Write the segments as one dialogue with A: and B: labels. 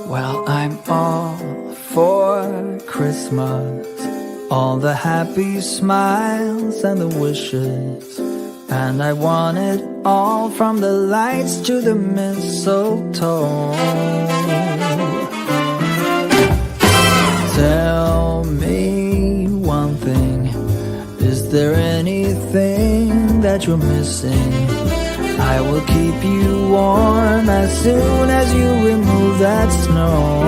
A: Well, I'm all for Christmas, all the happy smiles and the wishes, and I want it all, from the lights to the mistletoe. Tell me one thing, is there anything that you're missing? I will keep you warm as soon as you remove that snow.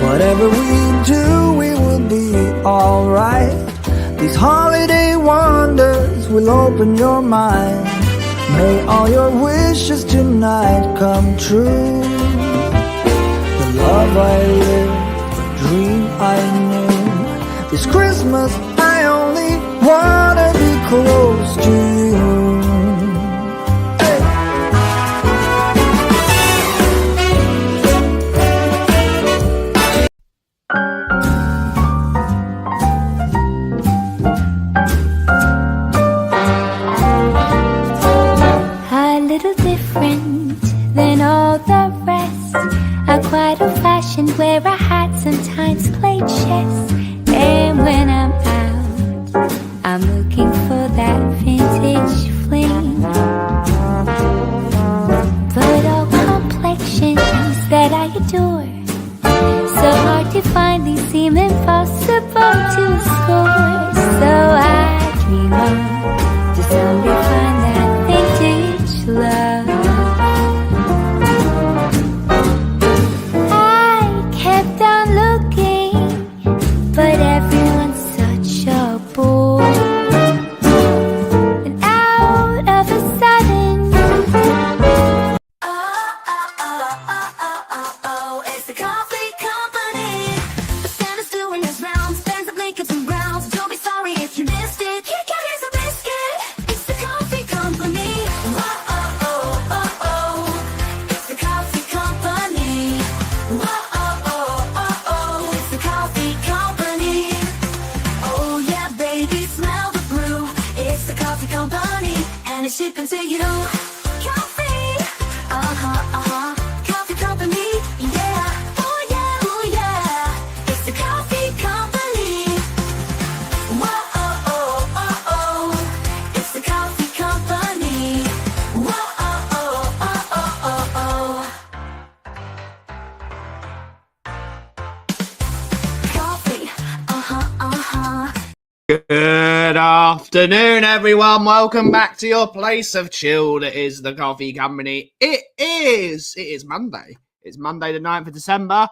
A: Whatever we do, we will be alright. These holiday wonders will open your mind. May all your wishes tonight come true. The love I lived, the dream I knew. This Christmas I only wanna be close to you. Hey.
B: A little different than all the rest. I'm quite old-fashioned, wear a hat, sometimes play chess. And when I'm out, I'm looking for that vintage fling. But all complexions that I adore, so hard to find, these seem impossible to score. So I dream on to someday find that vintage love. I kept on looking, but everyone's such a bore. And out of a sudden, it's the coffee company. The Santa's doing his rounds, fans of Lincolns and Browns. Don't be sorry if you missed it. Here comes a biscuit. It's the coffee company. It's the coffee company. It's the coffee company. Oh yeah, baby, smell the brew. It's the coffee company, and it's shipping to you. Coffee, coffee company, yeah. Oh yeah, it's the coffee company. It's the coffee company. Coffee,
C: Good afternoon, everyone. Welcome back to your place of chilled. It is the Coffee Company. It is Monday. It's Monday the 9th of December,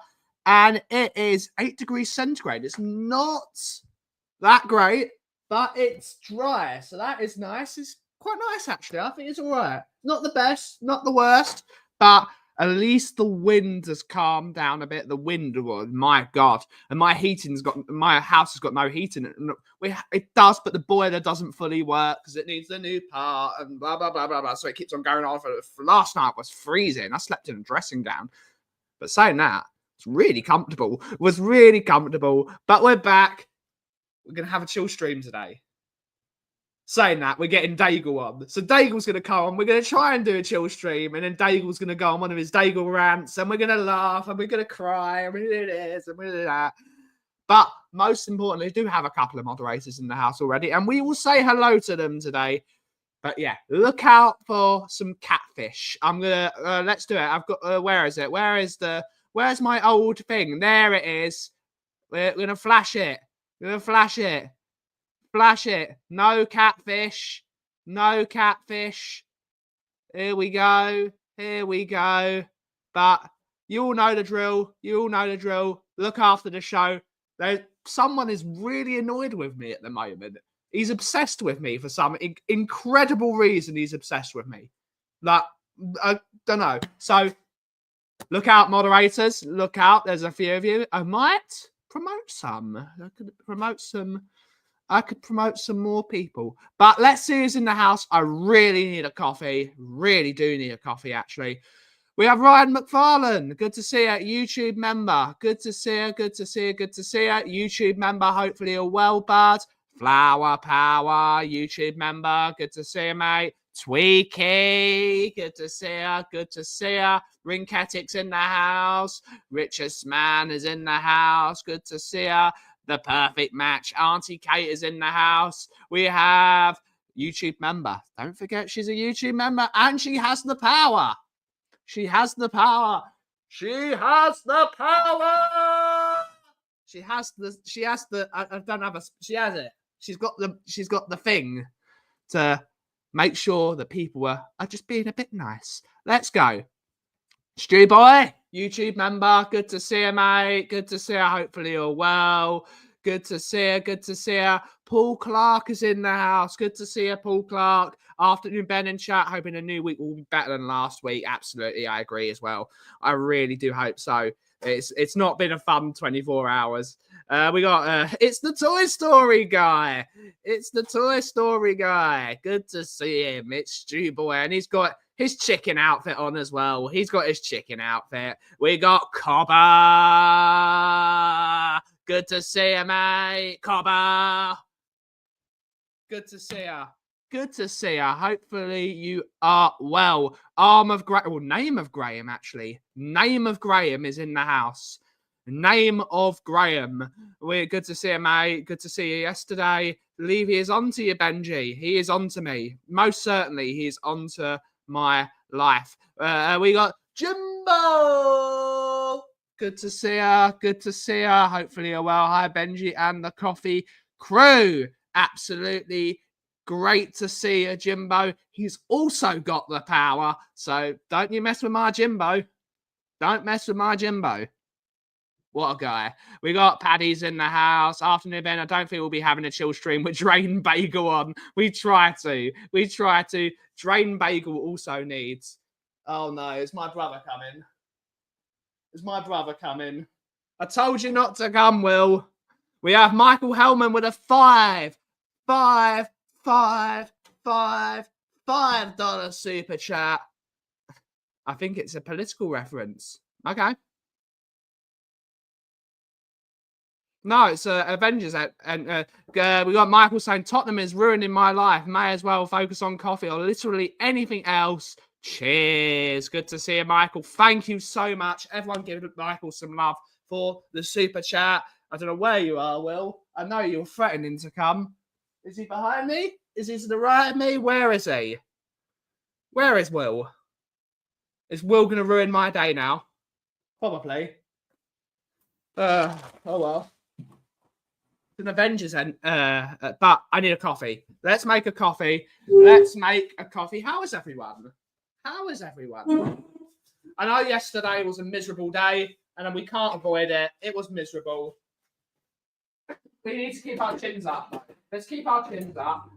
C: and it is 8 degrees centigrade. It's not that great, but it's dry, so that is nice. It's quite nice, actually. I think it's all right. Not the best, not the worst, but at least the wind has calmed down a bit. The wind, oh, my God. And my house has got no heating. It does, but the boiler doesn't fully work because it needs a new part and blah, blah, blah, blah, blah. So it keeps on going on. Last night was freezing. I slept in a dressing gown. But saying that, it's really comfortable. It was really comfortable. But we're back. We're going to have a chill stream today. Saying that, we're getting Daigle on. So Daigle's going to come on. We're going to try and do a chill stream. And then Daigle's going to go on one of his Daigle rants. And we're going to laugh. And we're going to cry. And we're going to do this. And we're going to do that. But most importantly, we do have a couple of moderators in the house already. And we will say hello to them today. But yeah, look out for some catfish. I'm going to, let's do it. I've got, where is it? Where's my old thing? There it is. We're going to flash it. We're going to flash it. Flash it. No catfish. No catfish. Here we go. Here we go. But you all know the drill. You all know the drill. Look after the show. Someone is really annoyed with me at the moment. He's obsessed with me for some incredible reason. He's obsessed with me. Like, I don't know. So look out, moderators. Look out. There's a few of you. I might promote some. I could promote some more people. But let's see who's in the house. I really need a coffee. Really do need a coffee, actually. We have Ryan McFarlane. Good to see you. YouTube member. Good to see you. Good to see you. Good to see you. YouTube member. Hopefully you're well, bud. Flower Power. YouTube member. Good to see you, mate. Tweaky, good to see her, good to see her. Rinketic's in the house. Richest Man is in the house, good to see her. The Perfect Match, Auntie Kate is in the house. We have YouTube member. Don't forget she's a YouTube member and she has the power. She has the power. She has the power. She has the, I don't have a, she has it. She's got the thing to make sure that people are just being a bit nice. Let's go. Stew Boy, YouTube member. Good to see you, mate. Good to see you. Hopefully you're well. Good to see you. Good to see you. Paul Clark is in the house. Good to see you, Paul Clark. Afternoon, Ben in chat. Hoping a new week will be better than last week. Absolutely, I agree as well. I really do hope so. It's not been a fun 24 hours. We got it's the Toy Story guy. It's the Toy Story guy. Good to see him. It's Stew Boy, and he's got his chicken outfit on as well. He's got his chicken outfit. We got Cobber. Good to see you, mate. Cobber. Good to see you. Good to see you. Hopefully you are well. Name of Graham, actually. Name of Graham is in the house. Name of Graham. We're good to see you, mate. Good to see you yesterday. Levy is on to you, Benji. He is on to me. Most certainly, he is on to my life. We got Jimbo. Good to see her. Good to see her. Hopefully you're well. Hi, Benji and the coffee crew. Absolutely great to see you, Jimbo. He's also got the power. So don't you mess with my Jimbo. Don't mess with my Jimbo. What a guy. We got Paddy's in the house. Afternoon, Ben. I don't think we'll be having a chill stream with Drain Bagel on. We try to. Drain Bagel also needs. Oh, no. Is my brother coming? I told you not to come, Will. We have Michael Hellman with a $5 super chat. I think it's a political reference. Okay. No, it's Avengers. And we got Michael saying, Tottenham is ruining my life. May as well focus on coffee or literally anything else. Cheers. Good to see you, Michael. Thank you so much. Everyone give Michael some love for the super chat. I don't know where you are, Will. I know you're threatening to come. Is he behind me? Is he to the right of me? Where is he? Where is Will? Is Will going to ruin my day now? Probably. Oh, well. An Avengers end, but I need a coffee. Let's make a coffee. How is everyone? I know yesterday was a miserable day, and we can't avoid it. It was miserable. We need to keep our chins up. Let's keep our chins up.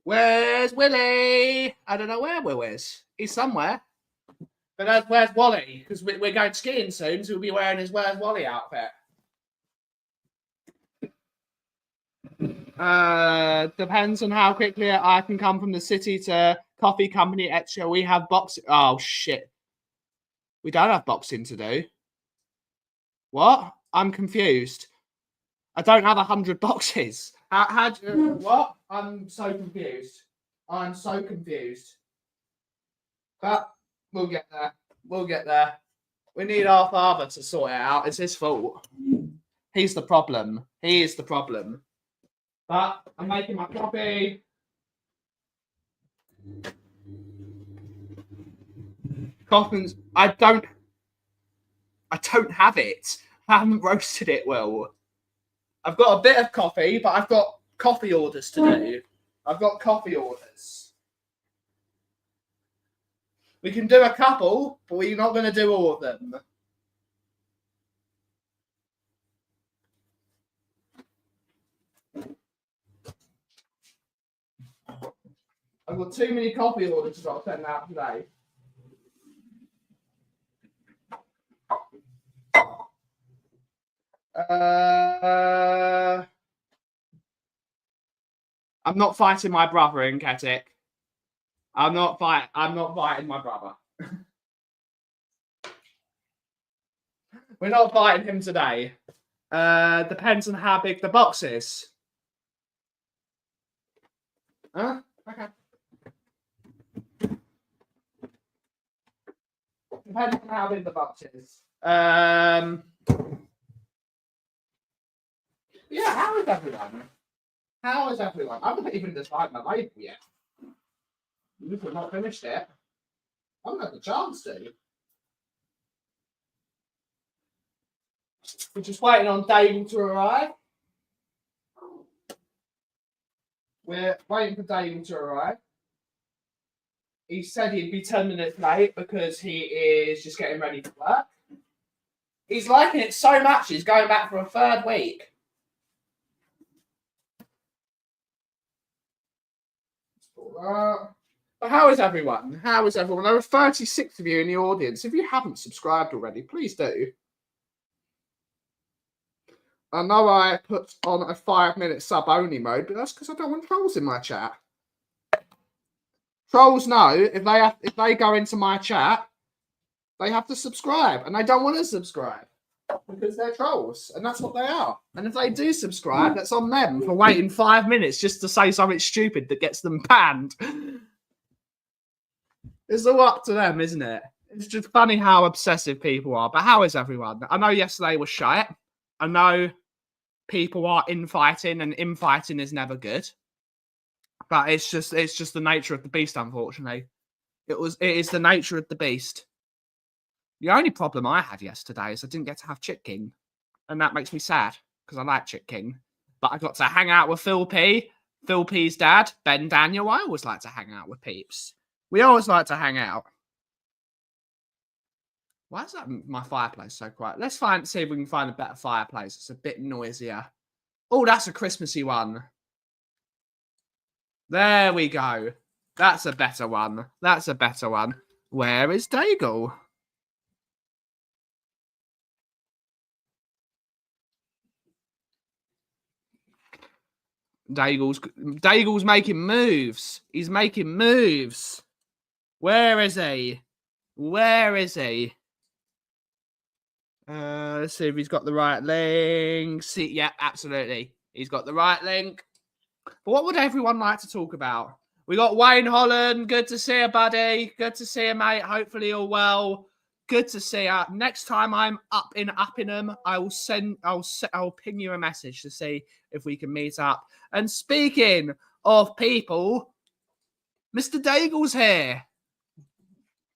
C: Where's Willie? I don't know where Will is. He's somewhere. But where's Wally? Because we're going skiing soon, so we'll be wearing his Where's Wally outfit. Depends on how quickly I can come from the city to coffee company extra. We have boxing. Oh, shit. We don't have boxing to do. What? I'm confused. I don't have 100 boxes. What? I'm so confused. But we'll get there. We need our father to sort it out. It's his fault. He's the problem. He is the problem. But I'm making my coffee. Coffins. I don't have it. I haven't roasted it well. I've got a bit of coffee, but I've got coffee orders to do. We can do a couple, but we're not going to do all of them. I've got too many coffee orders to send out today. I'm not fighting my brother in Ketic. I'm not fighting my brother. We're not fighting him today. Depends on how big the box is. Huh? Okay. Depends on how big the box is. Yeah, how is everyone? How is everyone? I haven't even decided my label yet. We've not finished it. I haven't had the chance to. We're just waiting on Dave to arrive. We're waiting for Dave to arrive. He said he'd be 10 minutes late because he is just getting ready for work. He's liking it so much, he's going back for a third week. But how is everyone? How is everyone? There are 36 of you in the audience. If you haven't subscribed already, please do. I know I put on a 5-minute sub-only mode, but that's because I don't want trolls in my chat. Trolls know if they go into my chat, they have to subscribe, and they don't want to subscribe because they're trolls, and that's what they are. And if they do subscribe, that's on them for waiting 5 minutes just to say something stupid that gets them banned. It's all up to them, isn't it? It's just funny how obsessive people are. But how is everyone? I know yesterday was shite. I know people are infighting, and infighting is never good. But it's just the nature of the beast, unfortunately. It is the nature of the beast. The only problem I had yesterday is I didn't get to have Chick King. And that makes me sad, because I like Chick King. But I got to hang out with Phil P, Phil P's dad, Ben Daniel. I always like to hang out with peeps. We always like to hang out. Why is that my fireplace so quiet? Let's see if we can find a better fireplace. It's a bit noisier. Oh, that's a Christmassy one. There we go. That's a better one. That's a better one. Where is Daigle? Daigle's making moves. He's making moves. Where is he? Where is he? Let's see if he's got the right link. Yeah, absolutely. He's got the right link. But what would everyone like to talk about? We got Wayne Holland. Good to see you, buddy. Good to see you, mate. Hopefully you're well. Good to see you. Next time I'm up in Uppingham, I'll ping you a message to see if we can meet up. And speaking of people, Mr. Daigle's here.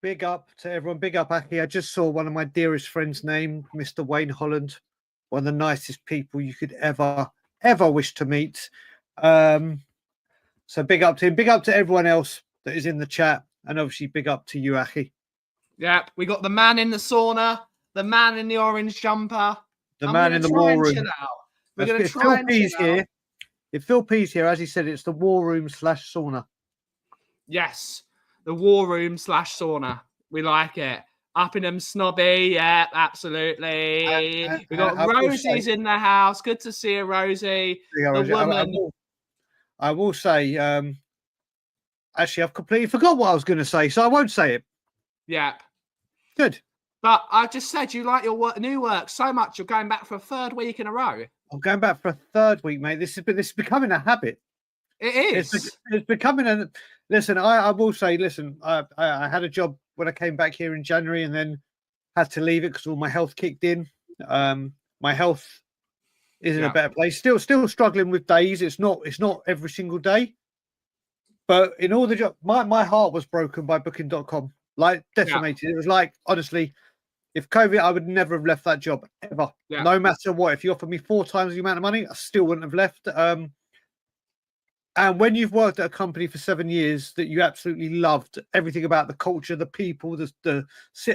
D: Big up to everyone. Big up, Aki. I just saw one of my dearest friends' name, Mr. Wayne Holland. One of the nicest people you could ever wish to meet. So big up to him. Big up to everyone else that is in the chat. And obviously big up to you, Aki.
C: Yep. We got the man in the sauna, the man in the orange jumper.
D: The man in the war room.
C: We're going to try and chill out.
D: If Phil P's here, as he said, it's the war room / sauna. Yes.
C: The war room / sauna. We like it. Uppingham snobby. Yeah, absolutely. We got Rosie's in the house. Good to see you, Rosie. The woman.
D: I will say, actually, I've completely forgot what I was going to say, so I won't say it.
C: Yeah.
D: Good.
C: But I just said you like your new work so much, you're going back for a third week in a row.
D: I'm going back for a third week, mate. This is becoming a habit.
C: It is.
D: It's becoming a... Listen, I will say, I had a job when I came back here in January and then had to leave it because all my health kicked in. My health is in a better place. Still struggling with days. It's not every single day. But in all the job, my heart was broken by booking.com. Like decimated. It was like, honestly, if COVID, I would never have left that job ever. Yeah. No matter what. If you offered me 4 times the amount of money, I still wouldn't have left. And when you've worked at a company for 7 years that you absolutely loved everything about the culture, the people, the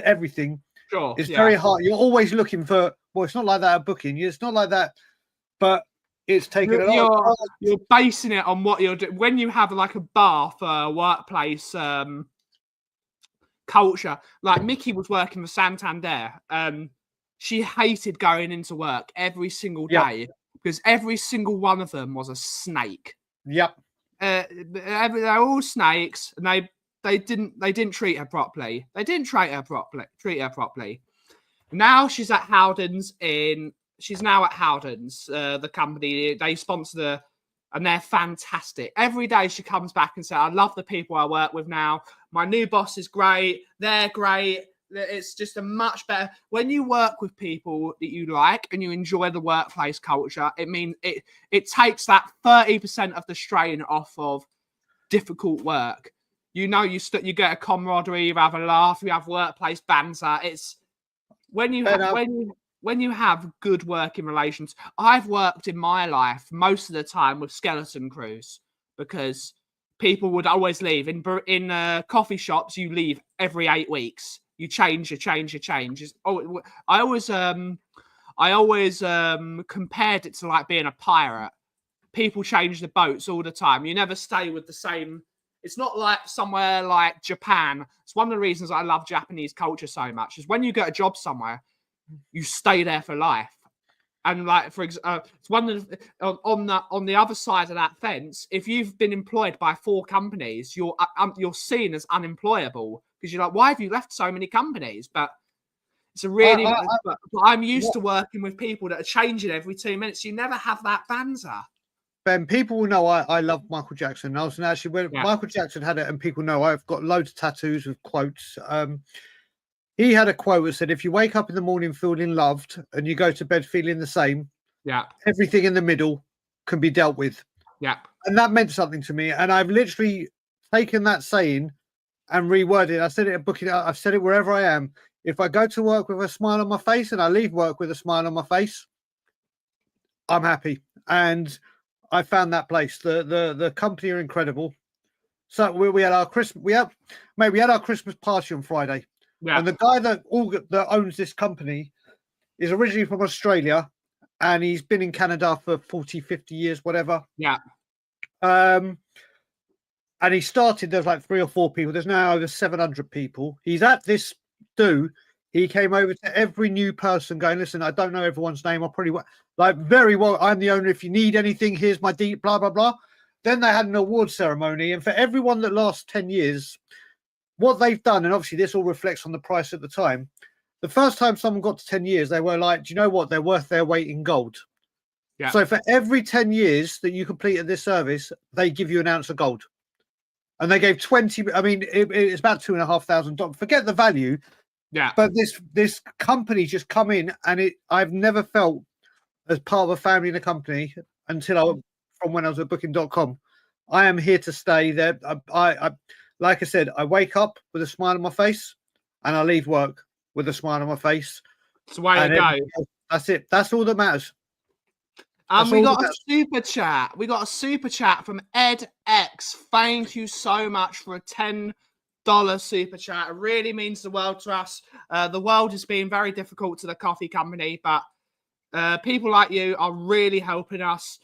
D: everything, it's very hard. You're always looking for. Well, it's not like that at booking. It's not like that, but it's taken a lot.
C: You're basing it on what you're doing. When you have like a bar for workplace culture, like Mickey was working for Santander. She hated going into work every single day because every single one of them was a snake.
D: Yep.
C: They're all snakes, and they didn't treat her properly. They didn't treat her properly. Now she's at Howden's she's now at Howden's, the company. They sponsor and they're fantastic. Every day she comes back and says, I love the people I work with now. My new boss is great. They're great. It's just a much better when you work with people that you like and you enjoy the workplace culture. It means it takes that 30% of the strain off of difficult work. You know, you get a camaraderie, you have a laugh, you have workplace banter. It's when you have good working relations. I've worked in my life most of the time with skeleton crews because people would always leave in coffee shops. You leave every 8 weeks. You change. Oh, I always compared it to like being a pirate. People change the boats all the time. You never stay with the same. It's not like somewhere like Japan. It's one of the reasons I love Japanese culture so much is when you get a job somewhere, you stay there for life. And like, for example, it's one of the, on the other side of that fence. If you've been employed by 4 companies, you're seen as unemployable because you're like, why have you left so many companies? But it's a really. But I'm used to working with people that are changing every 2 minutes. You never have that banter.
D: Ben, people will know I love Michael Jackson. I was actually when Michael Jackson had it, and people know I've got loads of tattoos with quotes. He had a quote that said, if you wake up in the morning feeling loved and you go to bed feeling the same, everything in the middle can be dealt with.
C: Yeah.
D: And that meant something to me. And I've literally taken that saying and reworded it. I said it at booking. I've said it wherever I am. If I go to work with a smile on my face and I leave work with a smile on my face, I'm happy. And I found that place. The company are incredible. So we had our Christmas. We had our Christmas party on Friday. Yeah. And the guy that owns this company is originally from Australia and he's been in Canada for 40, 50 years, whatever.
C: Yeah.
D: And he started, there's like 3 or 4 people. There's now over 700 people. He's at this do. He came over to every new person going, listen, I don't know everyone's name. I'll probably, like, very well, I'm the owner. If you need anything, here's my deep, blah, blah, blah. Then they had an award ceremony. And for everyone that lasts 10 years, what they've done, and obviously this all reflects on the price at the time, the first time someone got to 10 years, they were like, do you know what? They're worth their weight in gold. Yeah. So for every 10 years that you completed this service, they give you an ounce of gold. And they gave 20, I mean, it's about $2,500. Forget the value.
C: Yeah.
D: But this company just come in and I've never felt as part of a family in a company from when I was at booking.com. I am here to stay there. I like I said, I wake up with a smile on my face and I leave work with a smile on my face.
C: It's the way to go.
D: That's it. That's all that matters.
C: And we got a super chat. We got a super chat from Ed X. Thank you so much for a $10 super chat. It really means the world to us. The world has been very difficult to the coffee company, but people like you are really helping us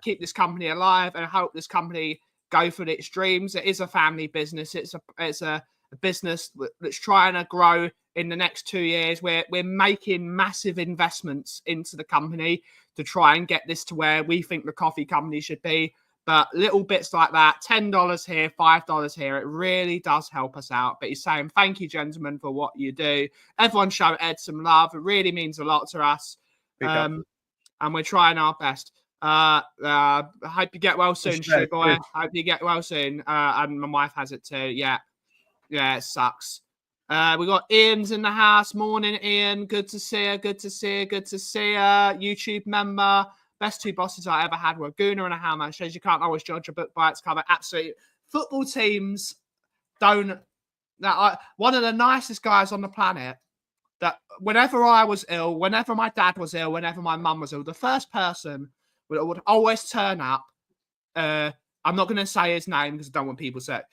C: keep this company alive and help this company go for its dreams. It is a family business. It's a business that's trying to grow in the next 2 years. We're making massive investments into the company to try and get this to where we think the coffee company should be. But little bits like that, $10 here, $5 here, it really does help us out. But he's saying, thank you, gentlemen, for what you do. Everyone show Ed some love. It really means a lot to us. And we're trying our best. I hope you get well soon, Sugar Boy. Hope you get well soon. And my wife has it too. Yeah, it sucks. We got Ian's in the house. Morning, Ian. Good to see you. Good to see you. Good to see you. YouTube member. Best 2 bosses I ever had were a Gooner and a Hammer. Shows you can't always judge a book by its cover. Absolutely. Football teams don't. One of the nicest guys on the planet. That whenever I was ill, whenever my dad was ill, whenever my mum was ill, the first person would always turn up. I'm not going to say his name because I don't want people to say it.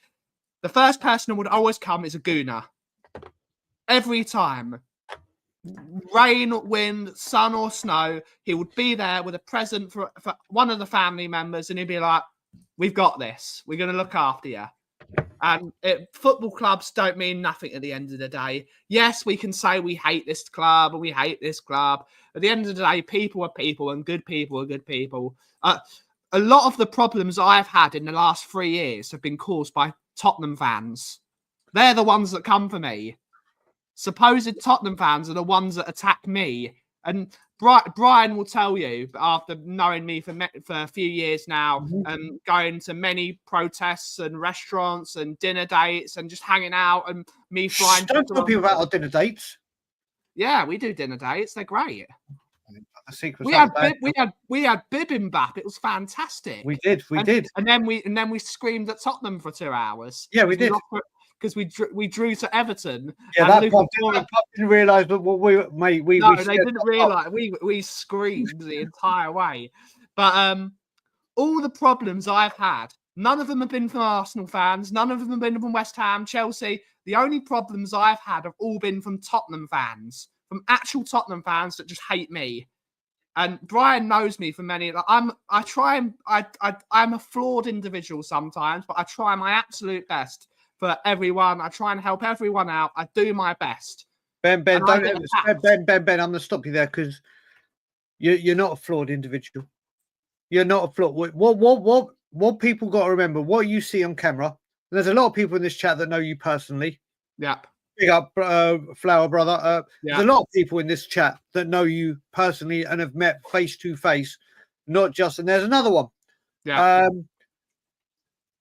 C: The first person who would always come is a Gooner. Every time. Rain, wind, sun or snow, he would be there with a present for one of the family members and he'd be like, we've got this. We're going to look after you. And football clubs don't mean nothing at the end of the day. Yes, we can say we hate this club and we hate this club. At the end of the day, people are people and good people are good people. A lot of the problems I've had in the last 3 years have been caused by Tottenham fans. They're the ones that come for me. supposed Tottenham fans are the ones that attack me. And Brian will tell you, after knowing me for a few years now, and going to many protests and restaurants and dinner dates and just hanging out and me flying.
D: Don't tell people about our dinner dates.
C: Yeah, we do dinner dates. They're great.
D: We had
C: bibimbap. It was fantastic.
D: We did.
C: And then we screamed at Tottenham for 2 hours.
D: Yeah, we did.
C: Because we drew to Everton.
D: Yeah, that pub didn't realise, but they
C: didn't realise. We screamed the entire way. But all the problems I've had, none of them have been from Arsenal fans. None of them have been from West Ham, Chelsea. The only problems I've had have all been from Tottenham fans, from actual Tottenham fans that just hate me. And Brian knows me for many. I'm a flawed individual sometimes, but I try my absolute best for everyone. I try and help everyone out. I do my best.
D: Ben, I'm going to stop you there because you're not a flawed individual. You're not a flawed. What people got to remember, what you see on camera. There's a lot of people in this chat that know you personally.
C: Yep.
D: Big up, Flower Brother. There's a lot of people in this chat that know you personally and have met face to face, not just. And there's another one.
C: Yeah.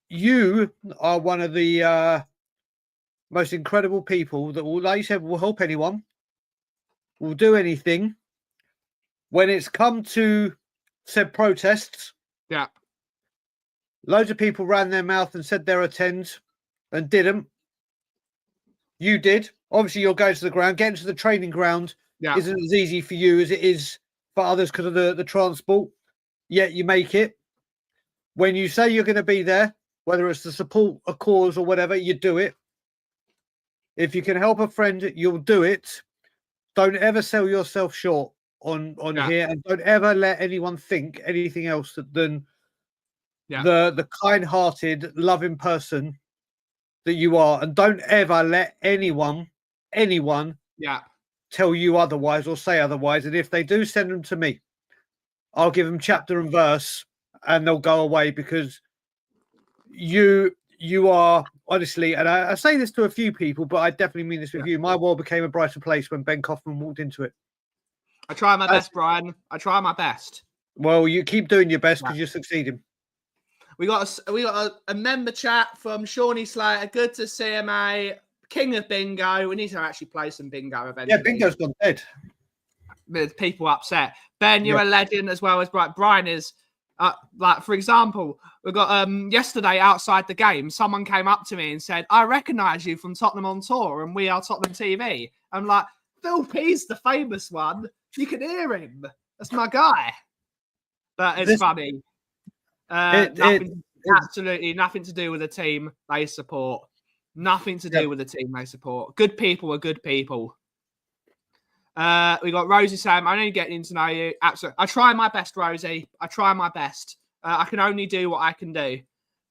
D: You are one of the most incredible people that will, like you said, will help anyone, will do anything. When it's come to said protests,
C: yeah,
D: loads of people ran their mouth and said they'll attend and didn't. You did. Obviously, you're going to the ground. Getting to the training ground isn't as easy for you as it is for others because of the transport. Yet you make it. When you say you're going to be there, whether it's to support a cause or whatever, you do it. If you can help a friend, you'll do it. Don't ever sell yourself short on here, and don't ever let anyone think anything else than the kind-hearted, loving person that you are. And don't ever let anyone tell you otherwise or say otherwise. And if they do, send them to me. I'll give them chapter and verse, and they'll go away because you are honestly, and I say this to a few people, but I definitely mean this with you. My world became a brighter place when Ben Kaufman walked into it.
C: I try my best, Brian. I try my best.
D: Well, you keep doing your best because you're succeeding.
C: We got a member chat from Shawnee Slater. Good to see him, mate. King of Bingo. We need to actually play some bingo eventually.
D: Yeah, Bingo's gone dead.
C: With people upset. Ben, you're a legend as well as Brian is. Like, for example, we got yesterday outside the game, someone came up to me and said, I recognise you from Tottenham on Tour and We Are Tottenham TV. I'm like, Phil P's the famous one. You can hear him. That's my guy. But it's funny. Absolutely nothing to do with the team they support. Nothing to do with the team they support. Good people are good people. We got Rosie saying, I'm only getting to know you. Absolutely. I try my best, Rosie. I try my best. I can only do what I can do.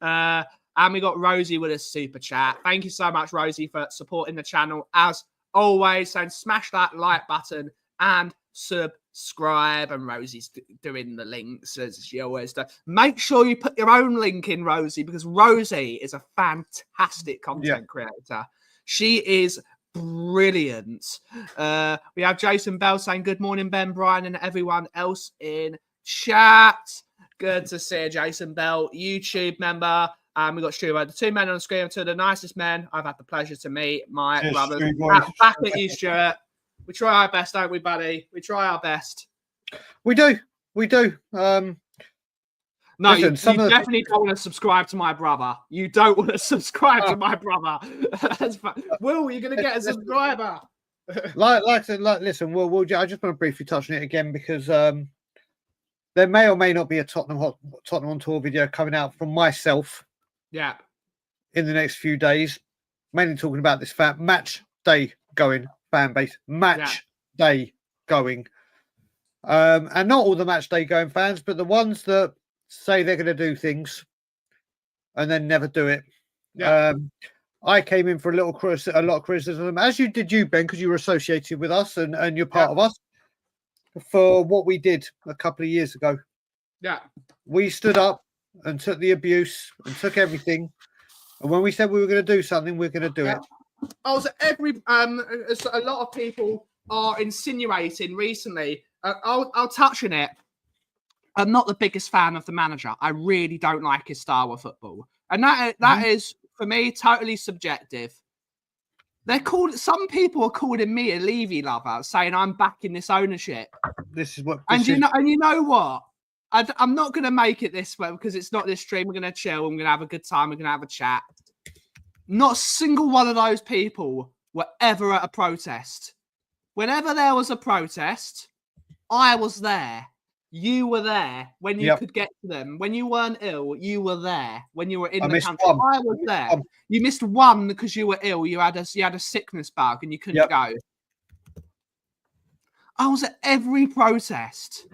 C: And we got Rosie with a super chat. Thank you so much, Rosie, for supporting the channel. As always, saying smash that like button and subscribe. And Rosie's doing the links as she always does. Make sure you put your own link in, Rosie, because Rosie is a fantastic content creator. She is brilliant. We have Jason Bell saying good morning, Ben, Brian, and everyone else in chat. Good to see you, Jason Bell, YouTube member. We got Stuart. The two men on the screen are two of the nicest men I've had the pleasure to meet. My brothers. Back at you, Stuart. We try our best, don't we, buddy? We try our best.
D: We do.
C: No, listen, you definitely don't want to subscribe to my brother. You don't want to subscribe to my brother. Will, you're going to get a subscriber.
D: Listen, I just want to briefly touch on it again because there may or may not be a Tottenham on Tour video coming out from myself.
C: Yeah.
D: In the next few days, mainly talking about this match day going fan base, match day going, and not all the match day going fans, but the ones that say they're going to do things and then never do it. Yeah. I came in for a lot of criticism, as you did, Ben, because you were associated with us and you're part of us, for what we did a couple of years ago.
C: Yeah.
D: We stood up and took the abuse and took everything. And when we said we were going to do something, we're going to do it.
C: Also, a lot of people are insinuating recently. I'll touch on it. I'm not the biggest fan of the manager. I really don't like his style of football, and that is for me totally subjective. Some people are calling me a Levy lover, saying I'm backing this ownership.
D: This is what.
C: You know what? I'm not going to make it this way because it's not this stream. We're going to chill. We're going to have a good time. We're going to have a chat. Not a single one of those people were ever at a protest. Whenever there was a protest, I was there. You were there when you could get to them. When you weren't ill, you were there. When you were in the country, I was there. You missed one because you were ill. You had a sickness bug and you couldn't go. I was at every protest.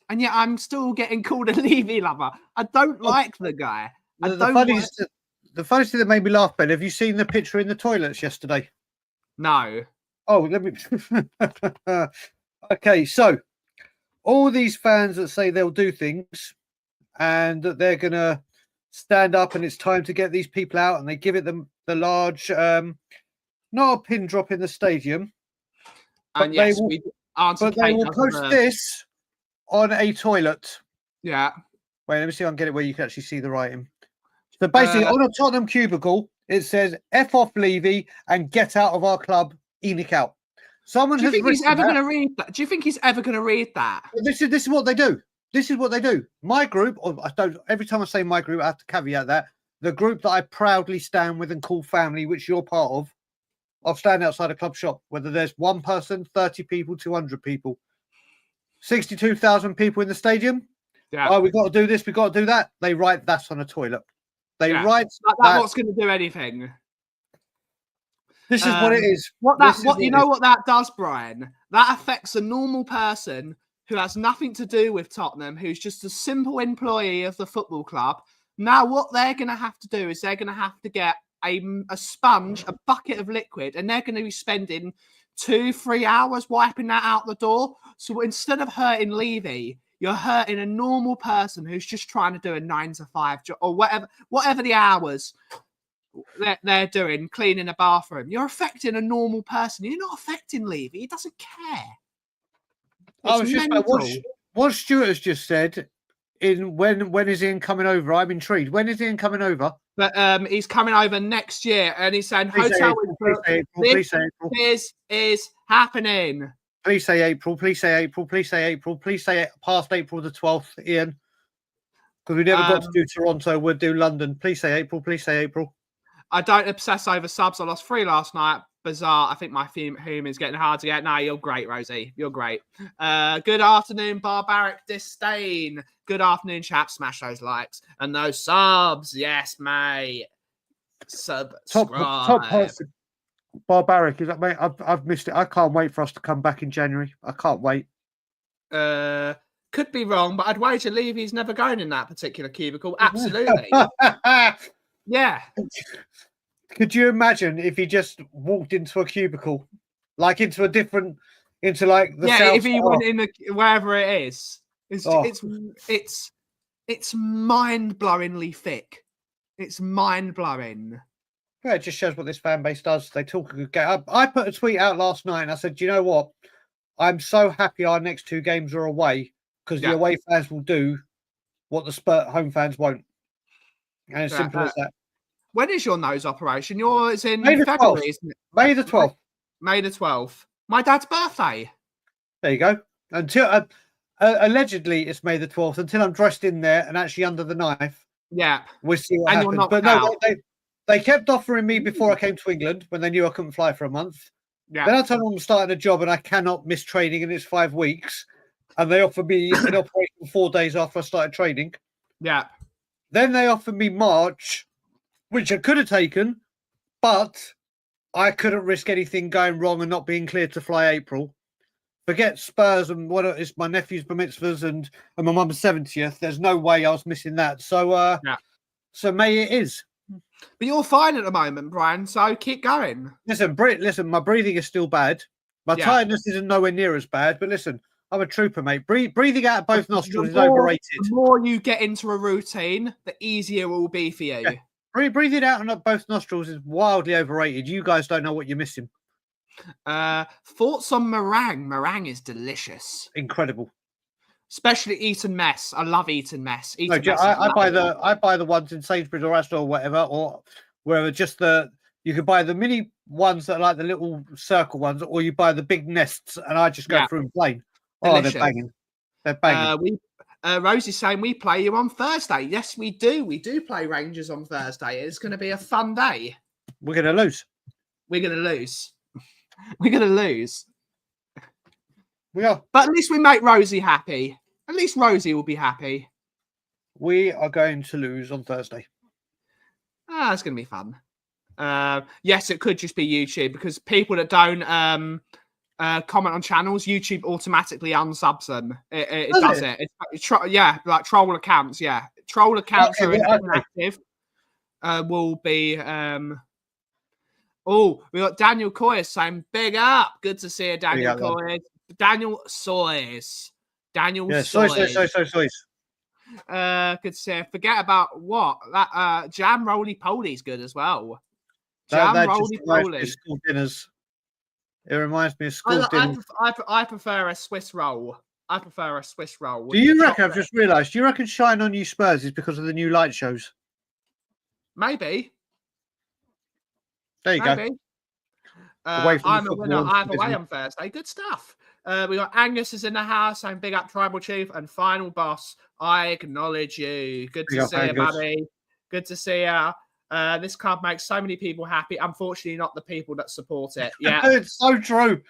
C: And yet I'm still getting called a Levy lover. I don't like the guy.
D: The funniest thing that made me laugh, Ben, have you seen the picture in the toilets yesterday?
C: No.
D: Oh, let me. Okay, so all these fans that say they'll do things and that they're going to stand up and it's time to get these people out and they give it them the large, not a pin drop in the stadium,
C: and they will
D: post this on a toilet.
C: Yeah.
D: Wait, let me see if I can get it where you can actually see the writing. So basically, on a Tottenham cubicle, it says "F off Levy and get out of our club, Enoch out." Someone has written that. Do you think he's ever going to read that?
C: Do you think he's ever going to read that?
D: This is what they do. This is what they do. My group, every time I say my group, I have to caveat that the group that I proudly stand with and call family, which you're part of, I'll stand outside a club shop, whether there's one person, 30 people, 200 people, 62,000 people in the stadium.
C: Yeah.
D: Oh, we got to do this, we got to do that. They write that on a toilet. They write
C: that's what's going to do anything.
D: This is what it is.
C: What that does, Brian? That affects a normal person who has nothing to do with Tottenham, who's just a simple employee of the football club. Now, what they're going to have to do is they're going to have to get a sponge, a bucket of liquid, and they're going to be spending 2-3 hours wiping that out the door. So instead of hurting Levy, you're hurting a normal person who's just trying to do a 9-to-5 job or whatever the hours they're doing, cleaning a bathroom. You're affecting a normal person. You're not affecting Levy. He doesn't care.
D: I was just what Stuart has just said. When is Ian coming over? I'm intrigued. When is Ian coming over?
C: But he's coming over next year, and he's saying hotel is happening.
D: Please say April. Please say April. Please say April. Please say past April the 12th, Ian. Because we never got to do Toronto. We'll do London. Please say April. Please say April.
C: I don't obsess over subs. I lost 3 last night. Bizarre. I think my home is getting hard to get. No, you're great, Rosie. You're great. Good afternoon, Barbaric Disdain. Good afternoon, chaps. Smash those likes and those subs. Yes, mate. Subscribe.
D: Top person. Barbaric, is that, mate? I've missed it. I can't wait for us to come back in January. I can't wait.
C: Could be wrong, but I'd wager Levy's never going in that particular cubicle. Absolutely. Yeah.
D: Could you imagine if he just walked into a cubicle, like into a different, into like the South
C: if he went in wherever it is, it's mind-blowingly thick. It's mind-blowing.
D: Yeah, it just shows what this fan base does. They talk a good game. I put a tweet out last night and I said, do you know what? I'm so happy our next 2 games are away because the away fans will do what the home fans won't. And as simple as that.
C: When is your nose operation? It's in
D: May the
C: February,
D: 12th.
C: isn't it?
D: May the 12th.
C: May the 12th. My dad's birthday.
D: There you go. Until allegedly it's May the 12th. Until I'm dressed in there and actually under the knife.
C: Yeah.
D: We'll see what happens. But no, they kept offering me before I came to England when they knew I couldn't fly for a month.
C: Yeah.
D: Then I told them I'm starting a job and I cannot miss training and it's 5 weeks. And they offered me an operation 4 days after I started training.
C: Yeah.
D: Then they offered me March, which I could have taken, but I couldn't risk anything going wrong and not being cleared to fly April. Forget Spurs and what it's my nephew's bar mitzvahs and my mum's 70th. There's no way I was missing that. So, so May it is.
C: But you're fine at the moment, Brian. So keep going.
D: Listen, my breathing is still bad. My tiredness isn't nowhere near as bad. But listen, I'm a trooper, mate. Breathing out both nostrils is overrated.
C: The more you get into a routine, the easier it will be for you.
D: Breathe it out on both nostrils is wildly overrated. You guys don't know what you're missing.
C: Thoughts on meringue? Meringue is delicious.
D: Incredible.
C: Especially Eton Mess. I love Eton Mess.
D: No, I buy the ones in Sainsbury's or Asda or whatever, or wherever. You could buy the mini ones that are like the little circle ones, or you buy the big nests, and I just go through them plain.
C: Delicious.
D: Oh, they're banging. They're banging.
C: Rosie's saying we play you on Thursday. Yes, we do. We do play Rangers on Thursday. It's going to be a fun day.
D: We're going to lose.
C: We're going to lose. We're going to lose.
D: We are.
C: But at least we make Rosie happy. At least Rosie will be happy.
D: We are going to lose on Thursday.
C: It's going to be fun. Yes, it could just be YouTube because people that don't comment on channels, YouTube automatically unsubs them. It does it. Like troll accounts. Yeah, troll accounts are inactive. Will be. We got Daniel Coyes saying big up. Good to see you, Daniel Coyes. Daniel Soys. Soys. Good to see you. Forget about what that jam roly poly's good as well. Jam roly poly.
D: School dinners. It reminds me of school dinners.
C: I prefer a Swiss roll.
D: Do you reckon? I've just realised. Do you reckon Shine On You Spurs is because of the new light shows?
C: Maybe.
D: There you go.
C: I'm a winner. I'm away on Thursday. Good stuff. We got Angus is in the house saying big up Tribal Chief and Final Boss. I acknowledge you. Good to see you, buddy. Good to see you. This club makes so many people happy. Unfortunately, not the people that support it. Yeah,
D: it's so true.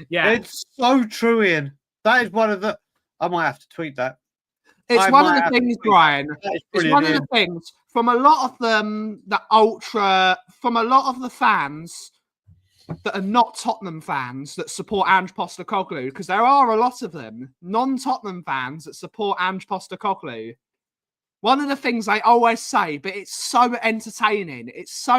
C: Yeah,
D: it's so true, Ian. That is one of the. I might have to tweet that.
C: It's one of the things, Brian. It's one of the things from a lot of them, from a lot of the fans that are not Tottenham fans that support Ange Postecoglou, because there are a lot of them, non-Tottenham fans that support Ange Postecoglou. One of the things I always say, but it's so entertaining. It's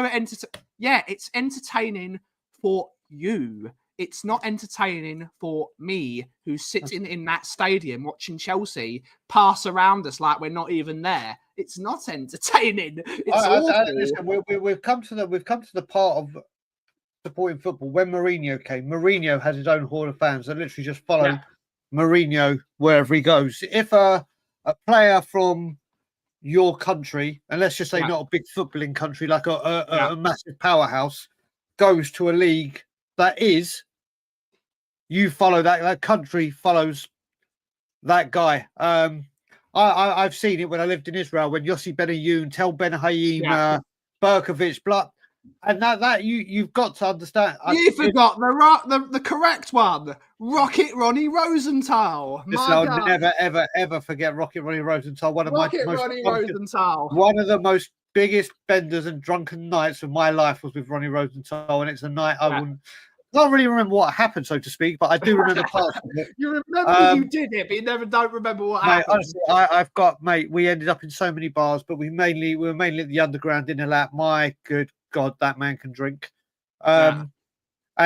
C: entertaining for you. It's not entertaining for me, who's sitting in that stadium watching Chelsea pass around us like we're not even there. It's not entertaining. It's awful.
D: We've come to the part of supporting football when Mourinho came. Mourinho had his own horde of fans that literally just follow Mourinho wherever he goes. If a player from your country, and let's just say not a big footballing country like a massive powerhouse, goes to a league that is, you follow that country follows that guy. I've seen it when I lived in Israel when Yossi Benayoun, Tel Ben Hayim, Berkovic, and that you've got to understand.
C: You forgot the correct one, Rocket Ronnie Rosenthal.
D: I'll never ever forget Rocket Ronnie Rosenthal. One of the most biggest benders and drunken nights of my life was with Ronnie Rosenthal, and it's a night I wouldn't. I don't really remember what happened, so to speak, but I do remember parts of it.
C: You remember you did it, but you don't remember what happened.
D: Honestly, we ended up in so many bars, but we were mainly at the Underground in a lap. My good God, that man can drink. And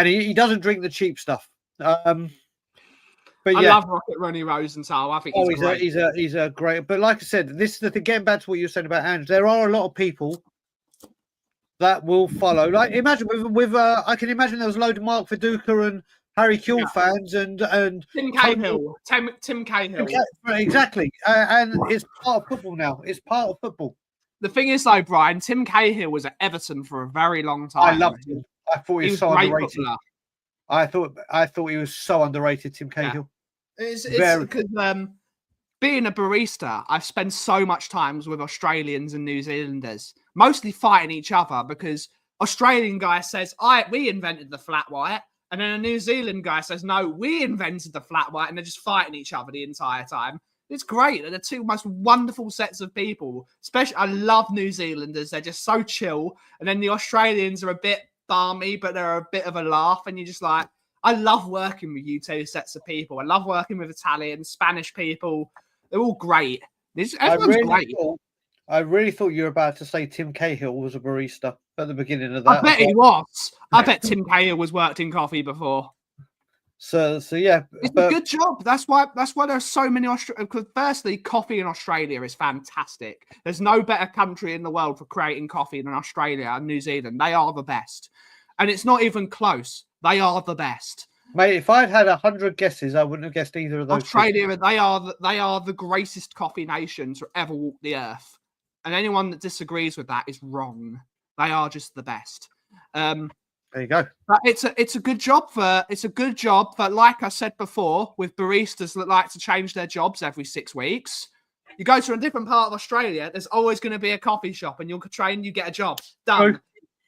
D: he doesn't drink the cheap stuff. But
C: I love Rocket Ronnie Rosenthal. I think he's great.
D: He's a great. But like I said, this is the thing. Getting back to what you were saying about Ange, there are a lot of people that will follow. Like imagine with I can imagine there was a load of Mark Viduka and Harry Kewell fans and
C: Tim Cahill. Tim Cahill.
D: Exactly. And it's part of football now. It's part of football.
C: The thing is, though, Brian, Tim Cahill was at Everton for a very long time.
D: I loved him. I thought he was so underrated. Footballer. I thought he was so underrated, Tim Cahill.
C: It's because being a barista, I've spent so much time with Australians and New Zealanders, mostly fighting each other because Australian guy says, we invented the flat white. And then a New Zealand guy says, no, we invented the flat white. And they're just fighting each other the entire time. It's great. They're the two most wonderful sets of people. Especially, I love New Zealanders. They're just so chill. And then the Australians are a bit balmy, but they're a bit of a laugh. And you're just like, I love working with you two sets of people. I love working with Italian, Spanish people. They're all great. Everyone's great.
D: I really thought you were about to say Tim Cahill was a barista at the beginning of that.
C: I bet he was. I bet Tim Cahill was worked in coffee before.
D: So yeah,
C: It's a good job. That's why there's so many because firstly, coffee in Australia is fantastic. There's no better country in the world for creating coffee than Australia and New Zealand. They are the best. And it's not even close. They are the best.
D: Mate, if I'd had 100 guesses, I wouldn't have guessed either of those.
C: Australia, they are the greatest coffee nation to ever walk the earth. And anyone that disagrees with that is wrong. They are just the best.
D: There you go.
C: But it's a good job for like I said before, with baristas that like to change their jobs every 6 weeks. You go to a different part of Australia, there's always going to be a coffee shop, and you'll train, you get a job done.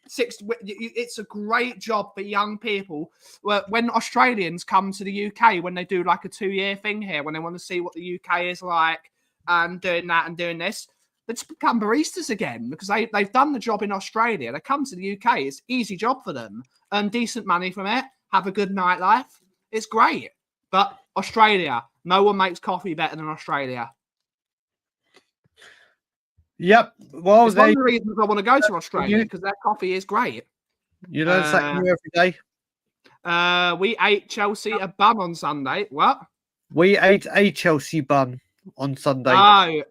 C: It's a great job for young people. When Australians come to the UK, when they do like a 2-year thing here, when they want to see what the UK is like, and doing that and doing this, they just become baristas again because they've done the job in Australia. They come to the UK. It's an easy job for them. Earn decent money from it. Have a good nightlife. It's great. But Australia, no one makes coffee better than Australia.
D: Yep. Well,
C: it's one of the reasons I want to go to Australia because their coffee is great.
D: You learn something new every day.
C: We ate Chelsea a bun on Sunday. What?
D: We ate a Chelsea bun on Sunday.
C: Oh.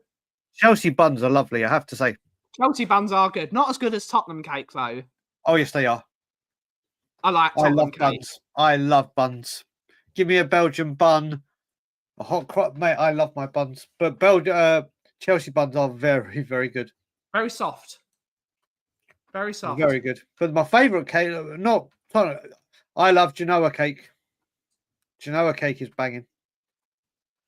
D: Chelsea buns are lovely, I have to say.
C: Chelsea buns are good. Not as good as Tottenham cake, though.
D: Oh, yes, they are.
C: I like Tottenham cake.
D: Buns. I love buns. Give me a Belgian bun. A hot crop, mate. I love my buns. But Chelsea buns are very, very good.
C: Very soft. Very soft.
D: Very good. But my favourite cake, I love Genoa cake. Genoa cake is banging.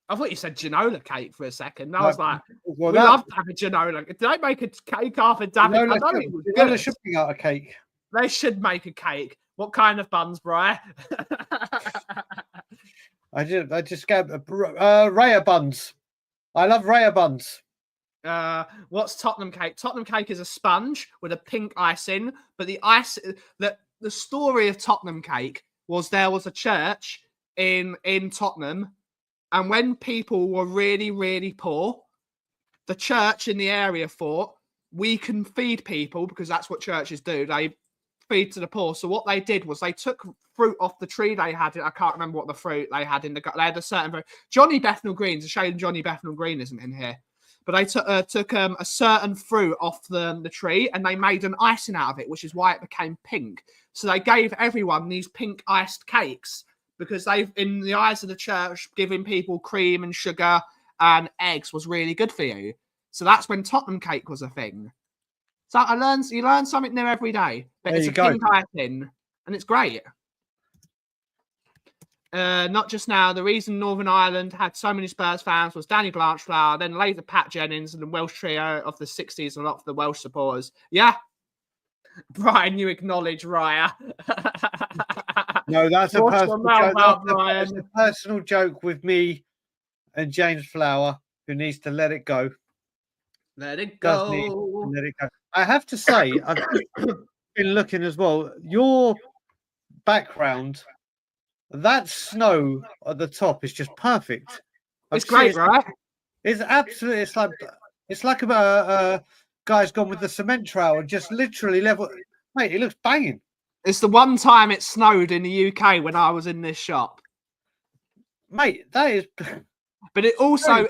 C: I thought you said Genola cake for a second. I was like,
D: we
C: love to have a Genola. Did they make a cake after David?
D: Genola should bring out a cake.
C: They should make a cake. What kind of buns, Bri?
D: I just get Raya buns. I love Raya buns.
C: What's Tottenham cake? Tottenham cake is a sponge with a pink icing, but the story of Tottenham cake was there was a church in Tottenham. And when people were really, really poor, the church in the area thought, we can feed people because that's what churches do. They feed to the poor. So what they did was they took fruit off the tree they had. I can't remember what the fruit they had in the... They had a certain... Johnny Bethnal Green. It's a shame Johnny Bethnal Green isn't in here. But they took a certain fruit off the tree and they made an icing out of it, which is why it became pink. So they gave everyone these pink iced cakes. Because they've, in the eyes of the church, giving people cream and sugar and eggs was really good for you. So that's when Tottenham cake was a thing. So you learn something new every day. But it's a pink icing, and it's great. Not just now. The reason Northern Ireland had so many Spurs fans was Danny Blanchflower, then later Pat Jennings, and the Welsh trio of the 60s, and a lot of the Welsh supporters. Yeah. Brian, you acknowledge Raya.
D: No, that's a personal joke with me and James Flower, who needs to let it go.
C: Let it go.
D: Let it go. I have to say, I've been looking as well. Your background, that snow at the top is just perfect.
C: It's great, right?
D: It's absolutely. It's like a guy's gone with the cement trowel and just literally level. Mate, it looks banging.
C: It's the one time it snowed in the UK when I was in this shop.
D: Mate, that is...
C: But it also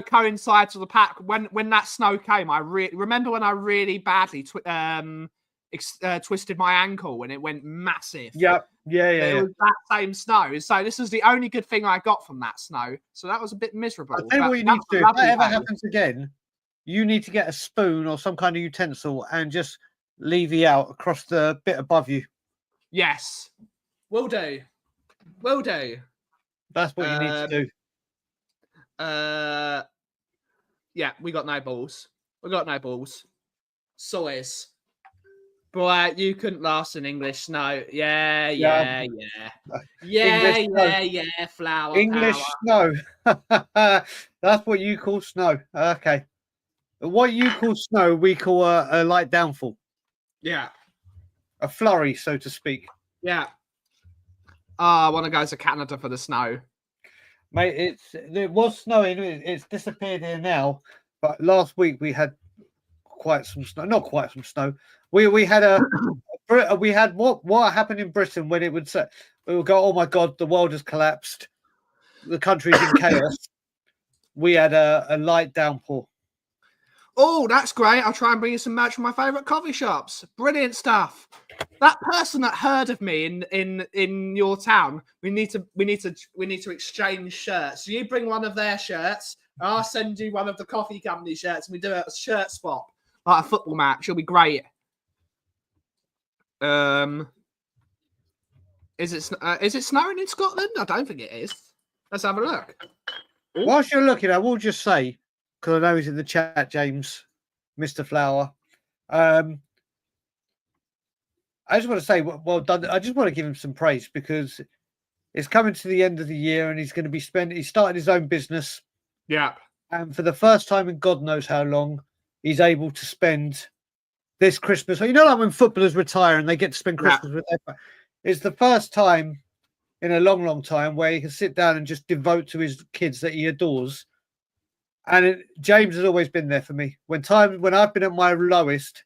C: coincides with the pack. When that snow came, I remember when I really badly twisted my ankle when it went massive.
D: Yep. Yeah.
C: It was that same snow. So this is the only good thing I got from that snow. So that was a bit miserable.
D: I'll tell you what you need to do. If that ever happens again, you need to get a spoon or some kind of utensil and just levy out across the bit above you.
C: Yes. Will do. Will do.
D: That's what you need to do.
C: Yeah, we got no balls. Sois. Boy, you couldn't last in English snow. Yeah. Flower.
D: English
C: power.
D: snow. That's what you call snow. Okay. What you call snow, we call a light downfall.
C: Yeah.
D: A flurry, so to speak.
C: Yeah. I want to go to Canada for the snow.
D: Mate, it was snowing. It's disappeared here now. But last week we had quite some snow. Not quite some snow. We had we had what happened in Britain when it would say We will go, oh my God, the world has collapsed. The country's in chaos. We had a light downpour.
C: Oh, that's great. I'll try and bring you some merch from my favourite coffee shops. Brilliant stuff. That person that heard of me in your town, we need to exchange shirts. So you bring one of their shirts, I'll send you one of the coffee company shirts, and we do a shirt swap, like a football match. It'll be great. Is it snowing in Scotland? I don't think it is. Let's have a look. Ooh.
D: Whilst you're looking, I will just say, because I know he's in the chat, James, Mr. Flower. I just want to say, well done. I just want to give him some praise because it's coming to the end of the year and he's going to be he's started his own business.
C: Yeah.
D: And for the first time in God knows how long, he's able to spend this Christmas. So, you know, like when footballers retire and they get to spend Christmas with their. It's the first time in a long, long time where he can sit down and just devote to his kids that he adores. And James has always been there for me. When I've been at my lowest,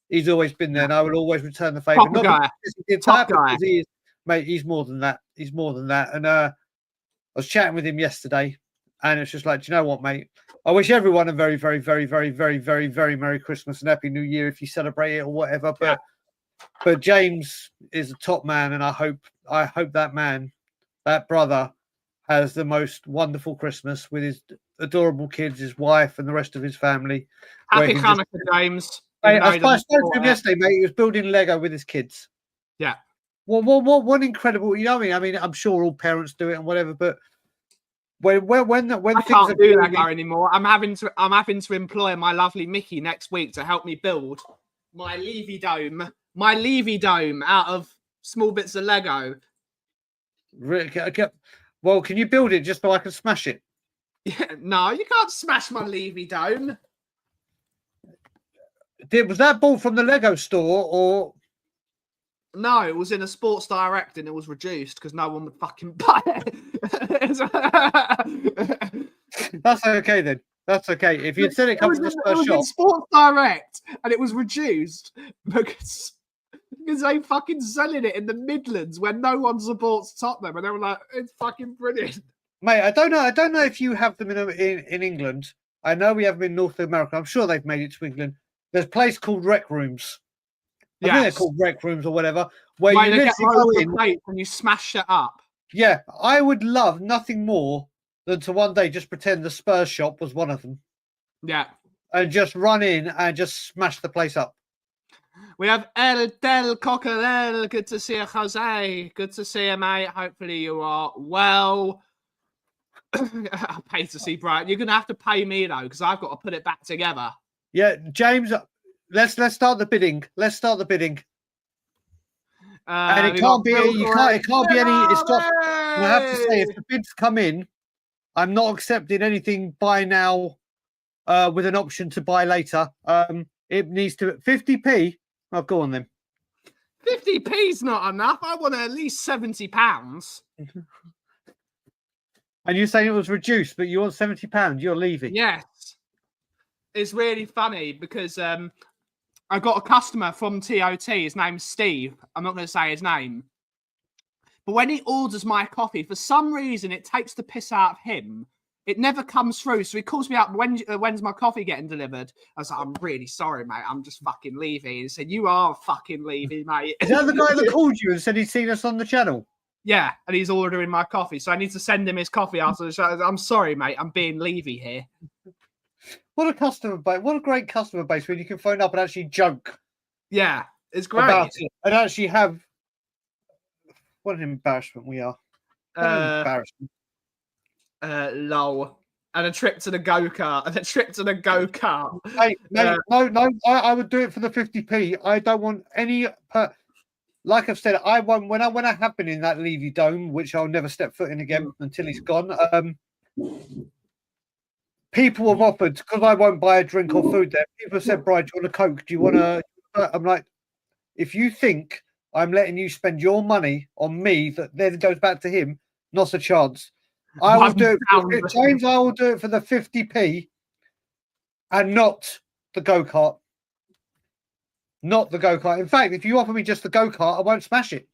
D: he's always been there, and I will always return the favour. Not
C: guy.
D: because he did that, because he is, mate. He's more than that. He's more than that. And I was chatting with him yesterday, and it's just like, do you know what, mate? I wish everyone a very, very, very, very, very, very, very Merry Christmas and Happy New Year if you celebrate it or whatever. But James is a top man, and I hope that man, that brother, has the most wonderful Christmas with his adorable kids, his wife, and the rest of his family.
C: Happy Hanukkah, James.
D: I spoke to him yesterday, mate. He was building Lego with his kids.
C: Yeah.
D: Well, what incredible, you know what I mean? I'm sure all parents do it and whatever, but when
C: I can't do that anymore. I'm having to employ my lovely Mickey next week to help me build my Levy Dome out of small bits of Lego.
D: Well, can you build it just so I can smash it?
C: Yeah, no, you can't smash my Levy Dome.
D: Was that bought from the Lego store or?
C: No, it was in a Sports Direct and it was reduced because no one would fucking buy it.
D: That's okay then. That's okay. If you'd said it comes to the first shop.
C: In Sports Direct and it was reduced because they fucking selling it in the Midlands where no one supports Tottenham, and they were like, "It's fucking brilliant."
D: Mate, I don't know if you have them in England. I know we have them in North America. I'm sure they've made it to England. There's a place called Rec Rooms. I think they're called Rec Rooms or whatever, where you literally go in
C: and you smash it up.
D: Yeah, I would love nothing more than to one day just pretend the Spurs shop was one of them.
C: Yeah.
D: And just run in and just smash the place up.
C: We have El Del Coquerel. Good to see you, Jose. Good to see you, mate. Hopefully you are well. I pay to see Brian. You're going to have to pay me, though, because I've got to put it back together.
D: Yeah, James, let's start the bidding. Let's start the bidding. And it can't be any. It's got. I have to say, if the bids come in, I'm not accepting anything buy now, with an option to buy later. It needs to 50p. Oh, go on then.
C: 50p's not enough. I want at least £70.
D: And you're saying it was reduced, but you want £70. You're leaving.
C: Yes. It's really funny because I got a customer from TOT. His name's Steve. I'm not going to say his name. But when he orders my coffee, for some reason, it takes the piss out of him. It never comes through. So he calls me up, when's my coffee getting delivered? I was like, I'm really sorry, mate. I'm just fucking leaving. He said, you are fucking leaving, mate.
D: Is that the guy that called you and said he'd seen us on the channel?
C: Yeah, and he's ordering my coffee. So I need to send him his coffee after the show. I'm sorry, mate. I'm being Levy here.
D: What a customer base. What a great customer base when you can phone up and actually joke.
C: Yeah, it's great.
D: About it and actually have. What an embarrassment we are. What an embarrassment.
C: Lol. And a trip to the go-kart. And a trip to the go-kart.
D: Hey, no. I would do it for the 50p. I don't want any. Like I've said, I won't. When I have been in that Levy Dome, which I'll never step foot in again until he's gone. People have offered, because I won't buy a drink or food there. People have said, Brian, do you want a Coke? Do you want a. I'm like, if you think I'm letting you spend your money on me, that then goes back to him, not a chance. I will do it. James, I will do it for the 50p and not the go-kart. Not the go-kart. In fact, if you offer me just the go-kart, I won't smash it.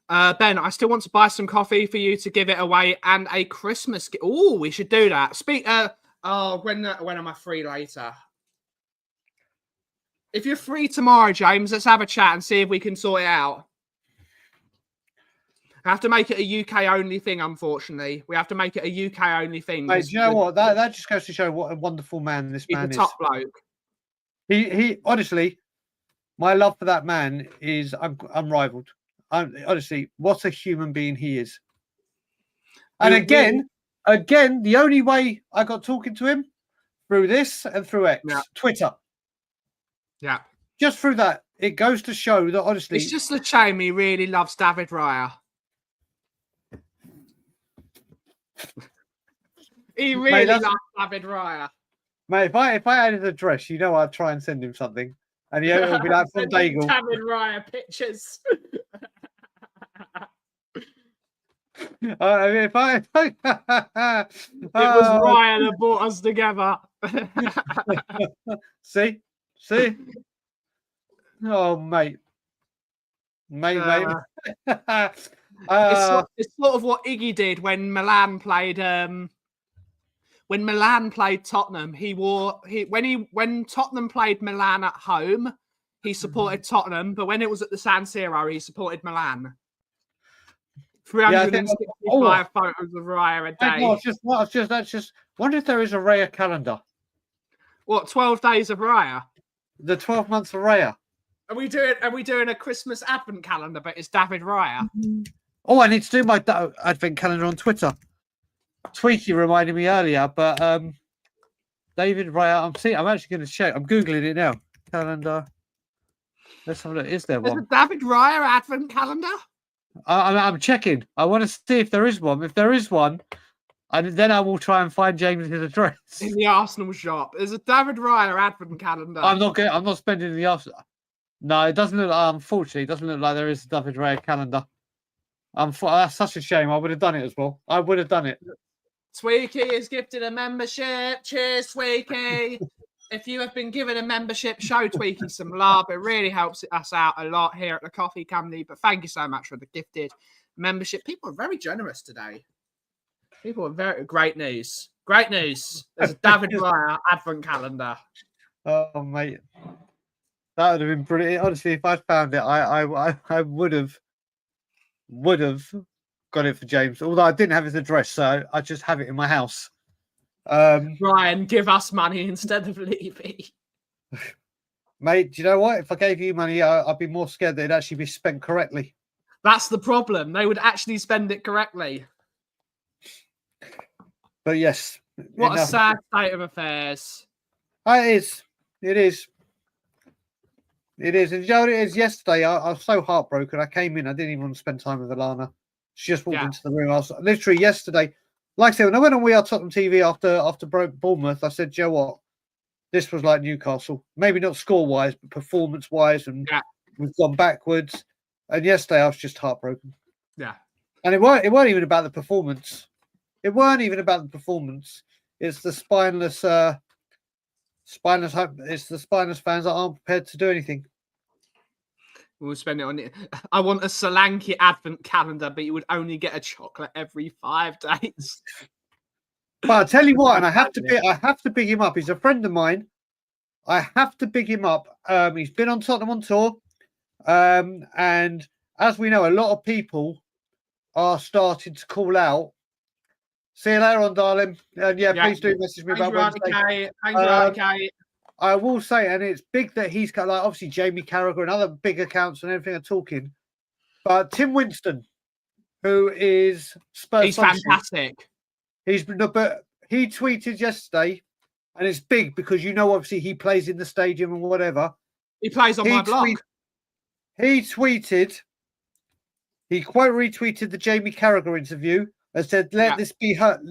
C: Ben, I still want to buy some coffee for you to give it away and a Christmas gift. Oh, we should do that. When am I free later? If you're free tomorrow, James, let's have a chat and see if we can sort it out. I have to make it a UK only thing, unfortunately. We have to make it a UK only thing.
D: Mate, do you know what? That just goes to show what a wonderful man this man is.
C: He's a top bloke.
D: He honestly, my love for that man is unrivaled. Honestly, what a human being he is. And again, the only way I got talking to him through this and through X, Twitter.
C: Yeah.
D: Just through that, it goes to show that honestly,
C: it's just a shame he really loves David Raya. He really loves David Raya.
D: Mate, if I had his address, you know, I'd try and send him something, and it'll be like from Daigle.
C: David Raya pictures.
D: It was
C: Ryan that brought us together.
D: See? Oh, mate.
C: It's sort of what Iggy did when Milan played. When Milan played Tottenham, when Tottenham played Milan at home, he supported Tottenham, but when it was at the San Siro, he supported Milan. 365 photos of Raya a day.
D: I just wonder if there is a Raya calendar.
C: What, 12 days of Raya?
D: The 12 months of Raya.
C: Are we doing a Christmas advent calendar, but it's David Raya?
D: Oh, I need to do my advent calendar on Twitter. Tweaky reminded me earlier, but David Raya. I'm actually going to check. I'm googling it now. Calendar. Let's have a look. Is there one?
C: There's a David Raya advent calendar?
D: I'm checking. I want to see if there is one. If there is one, and then I will try and find James's address
C: in the Arsenal shop. There's a David Raya advent calendar.
D: I'm not spending the Arsenal. No, it doesn't look. Unfortunately, it doesn't look like there is a David Raya calendar. That's such a shame. I would have done it as well. I would have done it.
C: Tweaky is gifted a membership. Cheers, Tweaky. If you have been given a membership, show Tweaky some love. It really helps us out a lot here at the Coffee Company. But thank you so much for the gifted membership. People are very generous today. People are very great news. Great news. There's a David Raya advent calendar.
D: Oh, mate. That would have been brilliant. Honestly, if I'd found it, I would have got it for James. Although I didn't have his address, so I just have it in my house.
C: Ryan, give us money instead of Levy.
D: Mate, do you know what? If I gave you money, I'd be more scared that it'd actually be spent correctly.
C: That's the problem. They would actually spend it correctly.
D: But yes.
C: What a sad state of affairs.
D: It is. And you know what it is? Yesterday, I was so heartbroken. I came in. I didn't even want to spend time with Alana. She just walked into the room. I was literally yesterday. Like I said, when I went on We Are Tottenham TV after Bournemouth, I said, Joe, what? This was like Newcastle. Maybe not score-wise, but performance-wise. And we've gone backwards. And yesterday, I was just heartbroken.
C: Yeah.
D: And it weren't even about the performance. It's the spineless it's the spineless fans that aren't prepared to do anything.
C: We'll spend it on it. I want a Solanke advent calendar, but you would only get a chocolate every 5 days.
D: But I tell you what, and I have to big him up. He's a friend of mine. I have to big him up. He's been on Tottenham on tour. And as we know, a lot of people are starting to call out. See you later on, darling. And please do message me about Wednesday. I will say, and it's big that he's got, like, obviously Jamie Carragher and other big accounts and everything are talking. But Tim Winston, who is Spurs,
C: he's fantastic.
D: He tweeted yesterday, and it's big because obviously he plays in the stadium and whatever.
C: He plays on my blog.
D: He quote retweeted the Jamie Carragher interview and said, "Let this be her.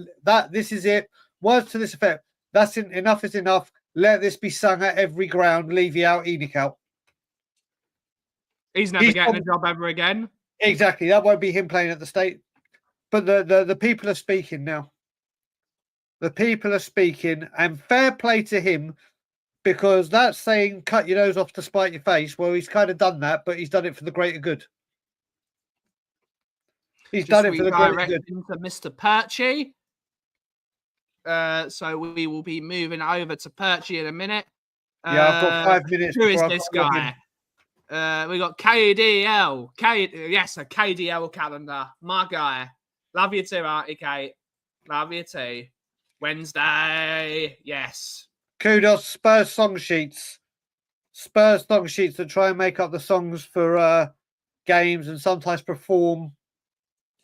D: This is it. Words to this effect. Enough is enough. Let this be sung at every ground. Levy out, Enoch out."
C: He's never getting a job ever again.
D: Exactly. That won't be him playing at the state. But the people are speaking now. The people are speaking, and fair play to him, because that's saying cut your nose off to spite your face. Well, he's kind of done that, but he's done it for the greater good. He's done it for the greater good.
C: To Mr. Perchy. So we will be moving over to Perchy in a minute.
D: Yeah, I've got 5 minutes.
C: Who is this guy? We got KDL. Yes, a KDL calendar. My guy. Love you too, Auntie Kate. Love you too. Wednesday. Yes.
D: Kudos, Spurs song sheets. Spurs song sheets that try and make up the songs for games and sometimes perform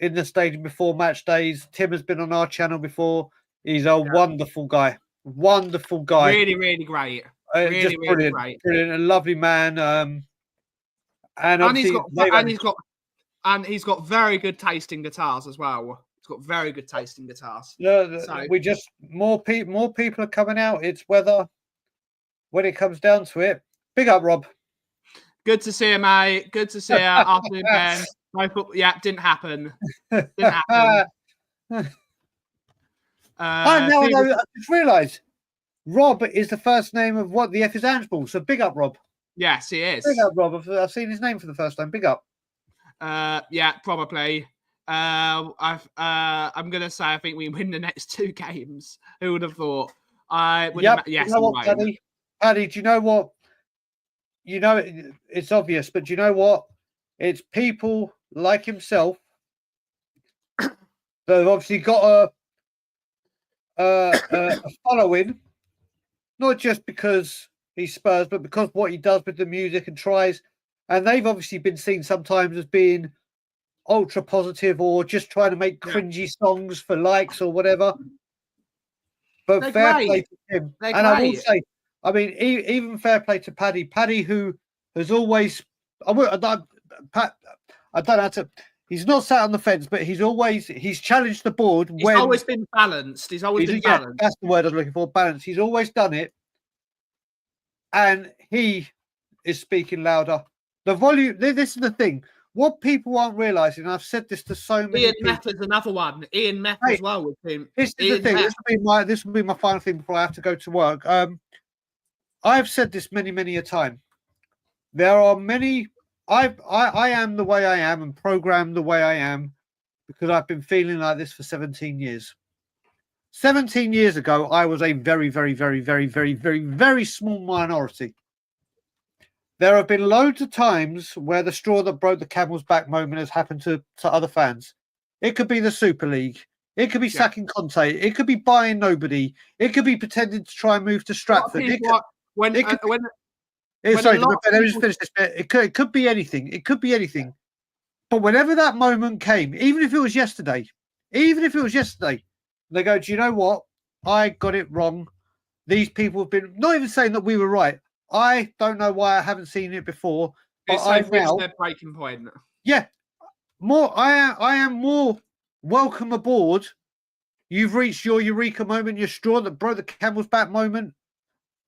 D: in the stadium before match days. Tim has been on our channel before. He's a wonderful guy. Wonderful guy.
C: Really, really great. Really,
D: just
C: really
D: brilliant.
C: great.
D: Brilliant. A lovely man. And
C: he's got very good tasting guitars as well. He's got very good tasting guitars.
D: We just more people are coming out. It's whether when it comes down to it. Big up, Rob.
C: Good to see you, mate. Good to see you. Afternoon, Ben. Didn't happen. Didn't happen.
D: I just realised Rob is the first name of what the F is Angeball. So big up, Rob.
C: Yes, he is.
D: Big up, Rob. I've seen his name for the first time. Big up.
C: Yeah, probably. I'm gonna say I think we win the next 2 games. Who would have thought? Yes.
D: You know what, Paddy? Do you know what? You know it's obvious, but do you know what? It's people like himself that have obviously got a following, not just because he's Spurs, but because what he does with the music and tries. And they've obviously been seen sometimes as being ultra positive or just trying to make cringy songs for likes or whatever. But
C: They're
D: fair
C: great.
D: play to him.
C: They're
D: and I will
C: great.
D: say, I mean, even fair play to Paddy. Paddy, who has always, I don't know how to. He's not sat on the fence, but he's challenged the board.
C: He's always been balanced. He's always been balanced.
D: That's the word I was looking for. Balance. He's always done it, and he is speaking louder. The volume. This is the thing. What people aren't realizing, and I've said this to so many
C: Ian
D: people.
C: Meth is another one. Ian Meth as well with him.
D: This is the thing. This will be my final thing before I have to go to work. I've said this many a time. There are many. I am the way I am and programmed the way I am because I've been feeling like this for 17 years. 17 years ago, I was a very small minority. There have been loads of times where the straw that broke the camel's back moment has happened to other fans. It could be the Super League. It could be sacking Conte. It could be buying nobody. It could be pretending to try and move to Stratford. Let me just finish this bit. It could be anything. It could be anything. But whenever that moment came, even if it was yesterday, they go, do you know what? I got it wrong. These people have been not even saying that we were right. I don't know why I haven't seen it before. But I've reached
C: their breaking point.
D: Yeah. I am more welcome aboard. You've reached your eureka moment, your straw that broke the camel's back moment.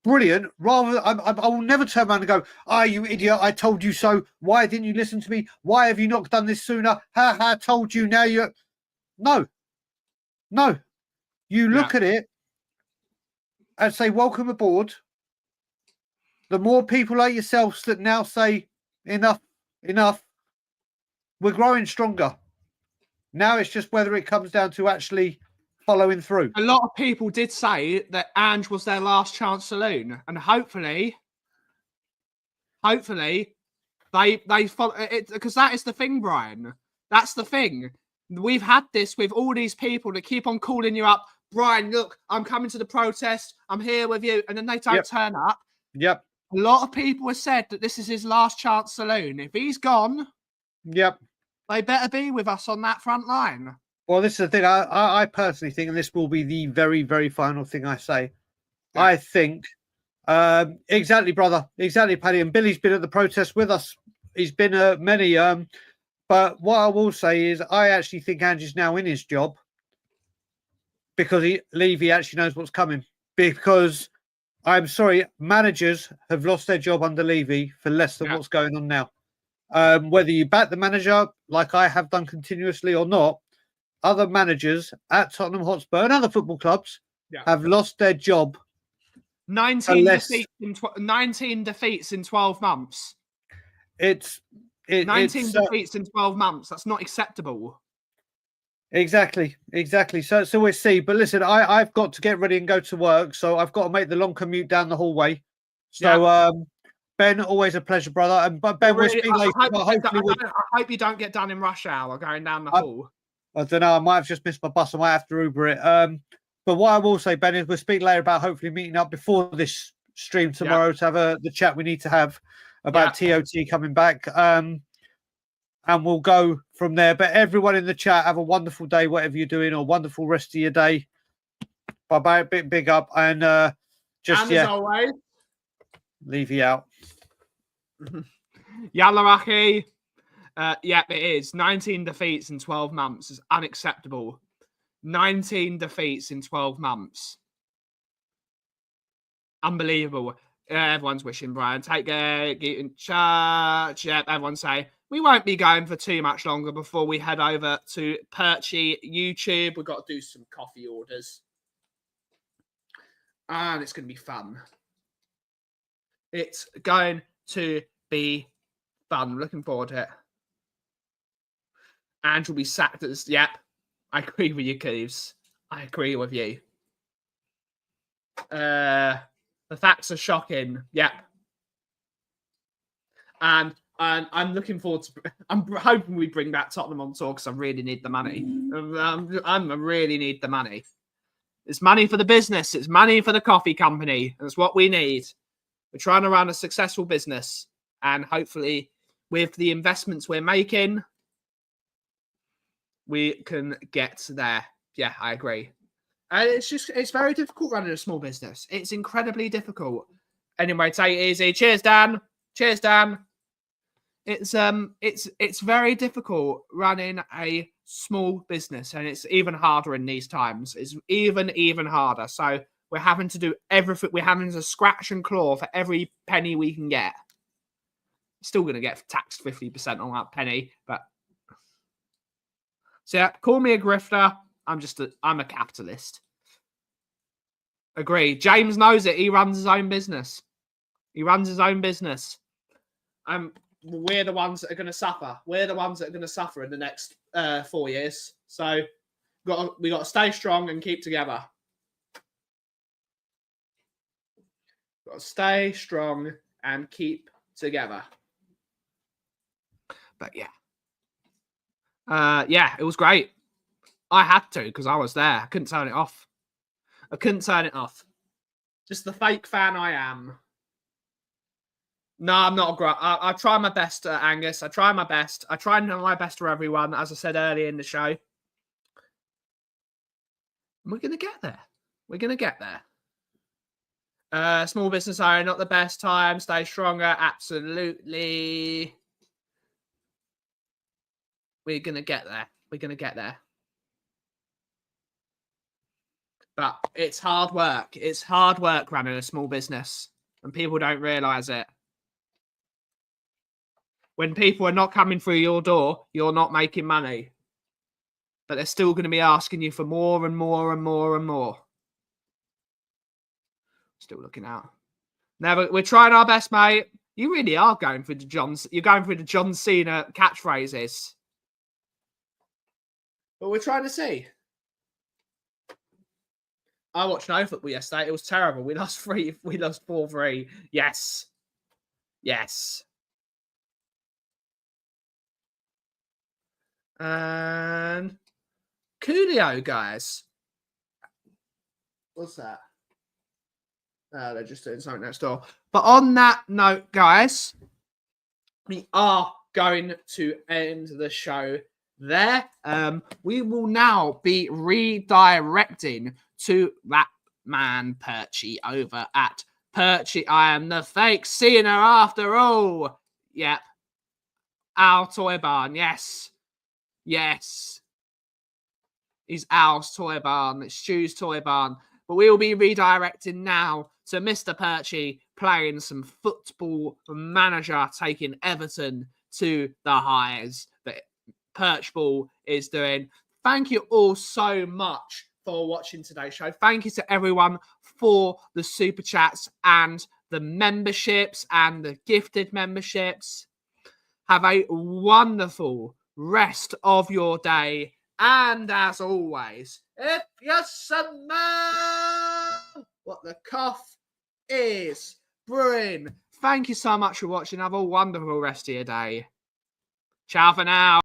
D: Brilliant. Rather, I will never turn around and go, you idiot, I told you so. Why didn't you listen to me? Why have you not done this sooner? Ha, told you, now you're... No. You look at it and say, welcome aboard. The more people like yourselves that now say, enough, we're growing stronger. Now it's just whether it comes down to actually following through.
C: A lot of people did say that Ange was their last chance saloon, and hopefully they follow it, because that is the thing, Brian. That's the thing. We've had this with all these people that keep on calling you up. Brian, look, I'm coming to the protest. I'm here with you, and then they don't turn up.
D: Yep.
C: A lot of people have said that this is his last chance saloon. If he's gone, they better be with us on that front line.
D: Well, this is the thing. I personally think, and this will be the very final thing I say. Yeah. I think, exactly, brother, exactly, Paddy. And Billy's been at the protest with us. He's been at many. But what I will say is, I actually think Ange's now in his job because Levy actually knows what's coming. Because I'm sorry, managers have lost their job under Levy for less than what's going on now. Whether you back the manager like I have done continuously or not, other managers at Tottenham Hotspur and other football clubs have lost their job.
C: 19 defeats in 12 months. 19 defeats in 12 months. That's not acceptable.
D: Exactly. So we'll see. But listen, I've got to get ready and go to work, so I've got to make the long commute down the hallway. So Ben, always a pleasure, brother. And but Ben, we'll speak later. But hopefully,
C: I hope you don't get done in rush hour going down the hall.
D: I don't know. I might have just missed my bus. I might have to Uber it. But what I will say, Ben, is we'll speak later about hopefully meeting up before this stream tomorrow to have the chat we need to have about TOT coming back. And we'll go from there. But everyone in the chat, have a wonderful day, whatever you're doing, or wonderful rest of your day. Bye-bye. Big up. And
C: as always,
D: leave you out.
C: Yalaraki. It is. 19 defeats in 12 months is unacceptable. 19 defeats in 12 months. Unbelievable. Everyone's wishing Brian take care, get in charge. Everyone say we won't be going for too much longer before we head over to Perchy YouTube. We've got to do some coffee orders. And it's going to be fun. It's going to be fun. Looking forward to it. And will be sacked as... Yep. I agree with you, Cleves. I agree with you. The facts are shocking. Yep. And I'm looking forward to... I'm hoping we bring back Tottenham on tour because I really need the money. I really need the money. It's money for the business. It's money for the coffee company. That's what we need. We're trying to run a successful business. And hopefully, with the investments we're making, we can get there. Yeah, I agree. And it's very difficult running a small business. It's incredibly difficult. Anyway, take it easy. Cheers, Dan. Cheers, Dan. It's very difficult running a small business, and it's even harder in these times. It's even harder. So we're having to do everything. We're having to scratch and claw for every penny we can get. Still going to get taxed 50% on that penny, but so yeah, call me a grifter. I'm a capitalist. Agree. James knows it. He runs his own business. We're the ones that are going to suffer. We're the ones that are going to suffer in the next 4 years. So we got to stay strong and keep together. Got to stay strong and keep together. But yeah, it was great. I had to because I was there. I couldn't turn it off. Just the fake fan I am. No, I'm not a grunt. I try my best, Angus. I try my best. I try and do my best for everyone, as I said earlier in the show. We're going to get there. Small business owner, not the best time. Stay stronger. Absolutely. We're going to get there. But it's hard work. It's hard work running a small business. And people don't realise it. When people are not coming through your door, you're not making money. But they're still going to be asking you for more and more and more and more. Still looking out. We're trying our best, mate. You really are going through you're going through the John Cena catchphrases. But we're trying to see. I watched no football yesterday. It was terrible. We lost 4-3. Yes. And Coolio, guys. What's that? They're just doing something next door. But on that note, guys, we are going to end the show there. We will now be redirecting to that man Perchy over at Perchy. I am the fake Cena after all. Yep. Our toy barn. Yes. He's Al's toy barn. It's Stu's toy barn. But we will be redirecting now to Mr. Perchy playing some football manager, taking Everton to the highs that Perchball is doing. Thank you all so much for watching today's show. Thank you to everyone for the super chats and the memberships and the gifted memberships. Have a wonderful rest of your day And as always, if you smell what the cough is brewing, thank you so much for watching. Have a wonderful rest of your day. Ciao for now.